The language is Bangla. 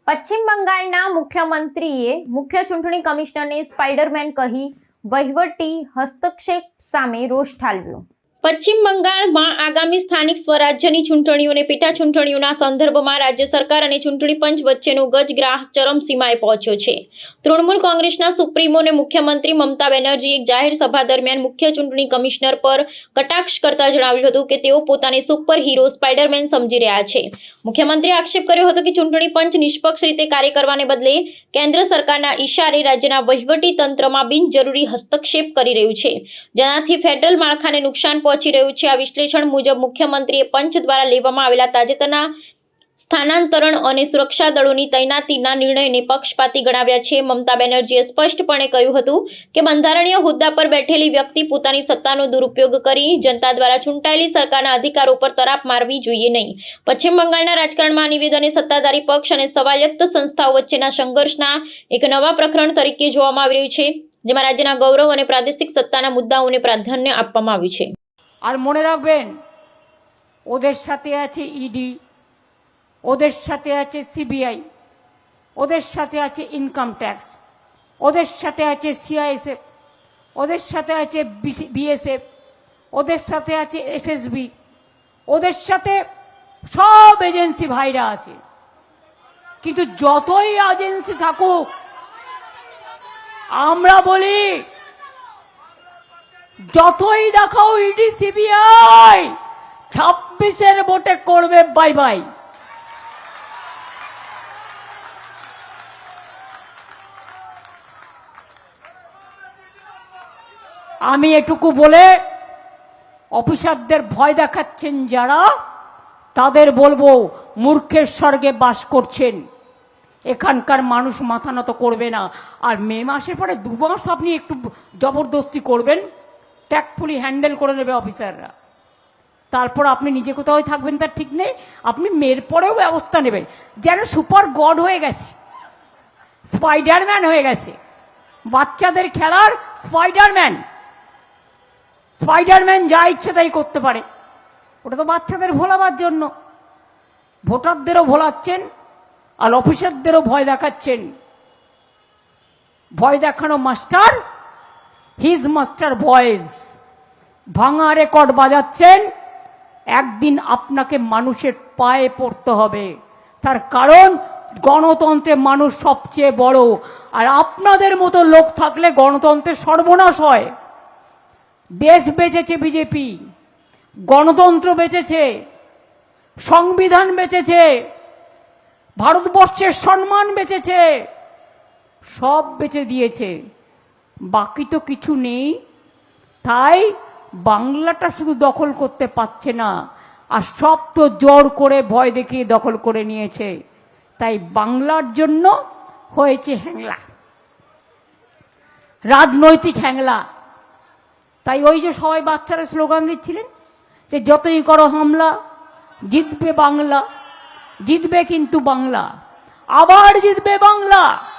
પશ્ચિમ બંગાળના મુખ્યમંત્રીએ મુખ્ય ચૂંટણી કમિશનરને સ્પાઇડરમેન કહી વહીવટી હસ્તક્ષેપ સામે રોષ ઠાલવ્યો। પશ્ચિમ બંગાળમાં આગામી સ્થાનિક સ્વરાજ્યની ચૂંટણીઓ અને પેટા ચૂંટણીઓના સંદર્ભમાં રાજ્ય સરકાર અને ચૂંટણી પંચ વચ્ચેનો ગજગ્રાહ ચરમસીમાએ પહોંચ્યો છે। તૃણમૂલ કોંગ્રેસના સુપ્રીમો અને મુખ્યમંત્રી મમતા બેનર્જીએ એક જાહેર સભા દરમિયાન મુખ્ય ચૂંટણી કમિશનર પર કટાક્ષ કરતા જણાવ્યું હતું કે તેઓ પોતાને સુપર હીરો સ્પાઇડરમેન સમજી રહ્યા છે। મુખ્યમંત્રીએ આક્ષેપ કર્યો હતો કે ચૂંટણી પંચ નિષ્પક્ષ રીતે કાર્ય કરવાને બદલે કેન્દ્ર સરકારના ઇશારે રાજ્યના વહીવટી તંત્રમાં બિનજરૂરી હસ્તક્ષેપ કરી રહ્યું છે, જેનાથી ફેડરલ માળખાને નુકસાન પહોંચી રહ્યું છે। આ વિશ્લેષણ મુજબ મુખ્યમંત્રીએ પંચ દ્વારા લેવામાં આવેલા તાજેતરના સ્થાનાંતરણ અને સુરક્ષા દળોની તૈનાતીના નિર્ણયને પક્ષપાતી ગણાવ્યા છે। મમતા બેનર્જીએ સ્પષ્ટપણે કહ્યું હતું કે બંધારણીય હોદ્દા પર બેઠેલી વ્યક્તિ પોતાની સત્તાનો દુરુપયોગ કરી જનતા દ્વારા ચૂંટાયેલી સરકારના અધિકારો પર તરાપ મારવી જોઈએ નહીં। પશ્ચિમ બંગાળના રાજકારણમાં આ નિવેદને સત્તાધારી પક્ષ અને સ્વાયત્ત સંસ્થાઓ વચ્ચેના સંઘર્ષના એક નવા પ્રકરણ તરીકે જોવામાં આવી રહ્યું છે, જેમાં રાજ્યના ગૌરવ અને પ્રાદેશિક સત્તાના મુદ્દાઓને પ્રાધાન્ય આપવામાં આવ્યું છે। আর মনে রাখবেন, ওদের সাথে আছে ইডি, ওদের সাথে আছে সিবিআই, ওদের সাথে আছে ইনকাম ট্যাক্স, ওদের সাথে আছে সিআইএসএফ, ওদের সাথে আছে বিএসএফ, ওদের সাথে আছে এসএসবি, ওদের সাথে সব এজেন্সি ভাইরা আছে। কিন্তু যতই এজেন্সি থাকুক, আমরা বলি যতই দেখাও ইডি সিবিআই 26-এর ভোটে করবে বাই বাই। আমি এটুকু বলে অফিসারদের ভয় দেখাচ্ছেন যারা, তাদের বলবো মূর্খের স্বর্গে বাস করছেন। এখানকার মানুষ মাথা নত করবে না। আর মে মাসের পরে 2 মাস আপনি একটু জবরদস্তি করবেন, ট্যাক্টফুলি হ্যান্ডেল করে নেবে অফিসাররা, তারপর আপনি নিজে কোথাও থাকবেন তার ঠিক নেই। আপনি মেয়ের পরেও ব্যবস্থা নেবেন, যেন সুপার গড হয়ে গেছে, স্পাইডারম্যান হয়ে গেছে, বাচ্চাদের খেলার স্পাইডারম্যান। স্পাইডারম্যান যা ইচ্ছে তাই করতে পারে, ওটা তো বাচ্চাদের ভোলাবার জন্য। ভোটারদেরও ভোলাচ্ছেন আর অফিসারদেরও ভয় দেখাচ্ছেন। ভয় দেখানো মাস্টার, হিজ মাস্টার বয়েজ ভাঙা রেকর্ড বাজাচ্ছেন। একদিন আপনাকে মানুষের পায়ে পড়তে হবে, তার কারণ গণতন্ত্রে মানুষ সবচেয়ে বড়। আর আপনাদের মতো লোক থাকলে গণতন্ত্রের সর্বনাশ হয়। দেশ বেঁচেছে বিজেপি, গণতন্ত্র বেঁচেছে, সংবিধান বেঁচেছে, ভারতবর্ষের সম্মান বেঁচেছে, সব বেঁচে দিয়েছে, বাকি তো কিছু নেই। তাই বাংলাটা শুধু দখল করতে পারছে না, আর সব তো জোর করে ভয় দেখিয়ে দখল করে নিয়েছে। তাই বাংলার জন্য হয়েছে হ্যাংলা, রাজনৈতিক হ্যাংলা। তাই ওই যে সবাই বাচ্চারা স্লোগান দিচ্ছিলেন যে যতই করো হামলা, জিতবে বাংলা, জিতবে কিন্তু বাংলা, আবার জিতবে বাংলা।